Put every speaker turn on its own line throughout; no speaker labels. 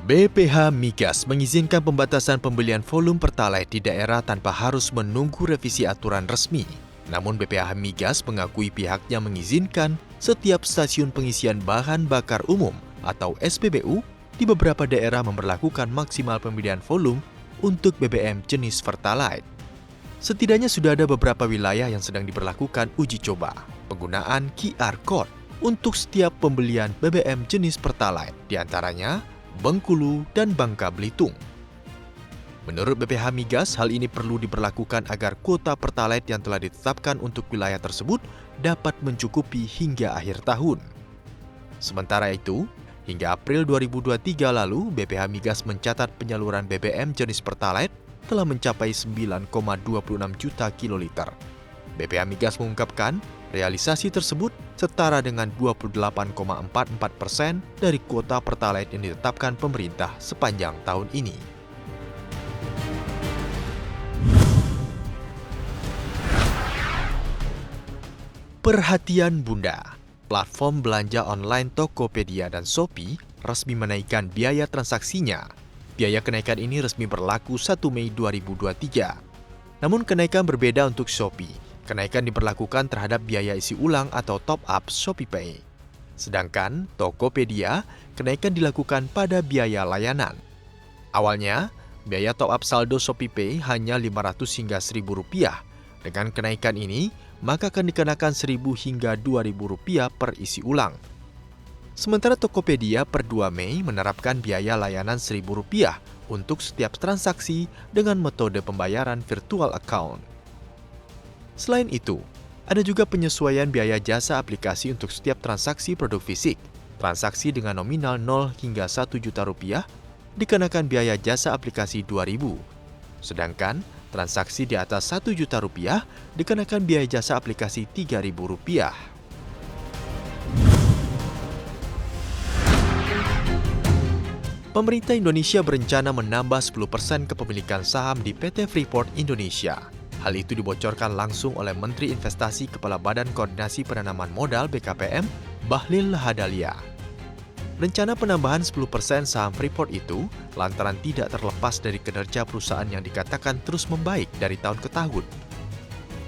BPH Migas mengizinkan pembatasan pembelian volume Pertalite di daerah tanpa harus menunggu revisi aturan resmi. Namun BPH Migas mengakui pihaknya mengizinkan setiap stasiun pengisian bahan bakar umum atau SPBU di beberapa daerah memberlakukan maksimal pembelian volume untuk BBM jenis Pertalite. Setidaknya sudah ada beberapa wilayah yang sedang diberlakukan uji coba penggunaan QR Code untuk setiap pembelian BBM jenis Pertalite, diantaranya Bengkulu, dan Bangka Belitung. Menurut BPH Migas, hal ini perlu diberlakukan agar kuota Pertalite yang telah ditetapkan untuk wilayah tersebut dapat mencukupi hingga akhir tahun. Sementara itu, hingga April 2023 lalu, BPH Migas mencatat penyaluran BBM jenis Pertalite telah mencapai 9,26 juta kiloliter. BPH Migas mengungkapkan, realisasi tersebut setara dengan 28,44% dari kuota Pertalite yang ditetapkan pemerintah sepanjang tahun ini. Perhatian Bunda, platform belanja online Tokopedia dan Shopee resmi menaikkan biaya transaksinya. Biaya kenaikan ini resmi berlaku 1 Mei 2023. Namun kenaikan berbeda untuk Shopee. Kenaikan diberlakukan terhadap biaya isi ulang atau top-up ShopeePay. Sedangkan Tokopedia, kenaikan dilakukan pada biaya layanan. Awalnya, biaya top-up saldo ShopeePay hanya Rp500 hingga Rp1.000. Dengan kenaikan ini, maka akan dikenakan Rp1.000 hingga Rp2.000 per isi ulang. Sementara Tokopedia per 2 Mei menerapkan biaya layanan Rp1.000 untuk setiap transaksi dengan metode pembayaran virtual account. Selain itu, ada juga penyesuaian biaya jasa aplikasi untuk setiap transaksi produk fisik. Transaksi dengan nominal 0 hingga Rp1 juta dikenakan biaya jasa aplikasi Rp2.000. Sedangkan transaksi di atas Rp1 juta dikenakan biaya jasa aplikasi Rp3.000. Pemerintah Indonesia berencana menambah 10% kepemilikan saham di PT Freeport Indonesia. Hal itu dibocorkan langsung oleh Menteri Investasi Kepala Badan Koordinasi Penanaman Modal BKPM, Bahlil Lahadalia. Rencana penambahan 10% saham Freeport itu lantaran tidak terlepas dari kinerja perusahaan yang dikatakan terus membaik dari tahun ke tahun.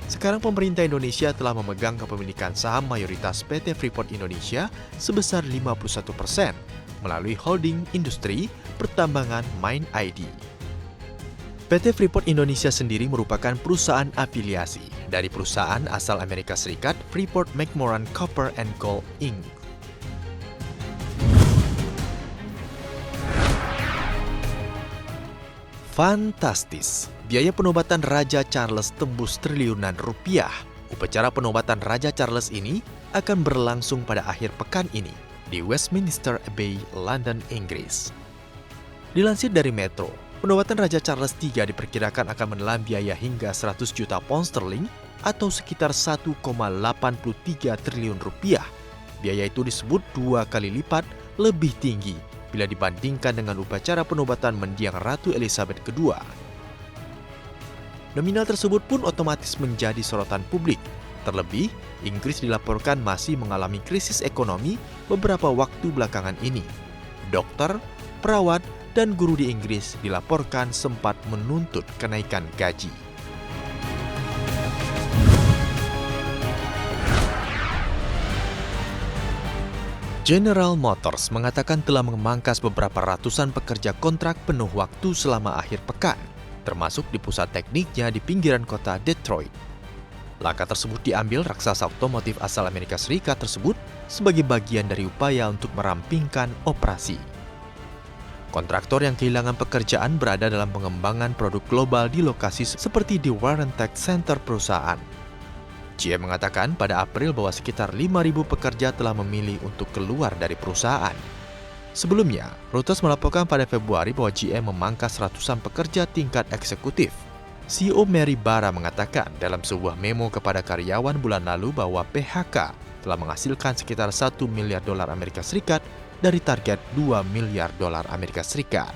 Sekarang pemerintah Indonesia telah memegang kepemilikan saham mayoritas PT Freeport Indonesia sebesar 51% melalui holding industri pertambangan Mine ID. PT Freeport Indonesia sendiri merupakan perusahaan afiliasi dari perusahaan asal Amerika Serikat Freeport-McMoRan Copper and Gold Inc. Fantastis, biaya penobatan Raja Charles tembus triliunan rupiah. Upacara penobatan Raja Charles ini akan berlangsung pada akhir pekan ini di Westminster Abbey, London, Inggris. Dilansir dari Metro, penobatan Raja Charles III diperkirakan akan menelan biaya hingga 100 juta pound sterling atau sekitar 1,83 triliun rupiah. Biaya itu disebut 2 kali lipat lebih tinggi bila dibandingkan dengan upacara penobatan mendiang Ratu Elizabeth II. Nominal tersebut pun otomatis menjadi sorotan publik. Terlebih, Inggris dilaporkan masih mengalami krisis ekonomi beberapa waktu belakangan ini. Dokter, perawat, dan guru di Inggris dilaporkan sempat menuntut kenaikan gaji. General Motors mengatakan telah memangkas beberapa ratusan pekerja kontrak penuh waktu selama akhir pekan, termasuk di pusat tekniknya di pinggiran kota Detroit. Langkah tersebut diambil raksasa otomotif asal Amerika Serikat tersebut sebagai bagian dari upaya untuk merampingkan operasi. Kontraktor yang kehilangan pekerjaan berada dalam pengembangan produk global di lokasi seperti di Warren Tech Center perusahaan. GM mengatakan pada April bahwa sekitar 5.000 pekerja telah memilih untuk keluar dari perusahaan. Sebelumnya, Reuters melaporkan pada Februari bahwa GM memangkas ratusan pekerja tingkat eksekutif. CEO Mary Barra mengatakan dalam sebuah memo kepada karyawan bulan lalu bahwa PHK telah menghasilkan sekitar $1 miliar dari target $2 miliar Amerika Serikat.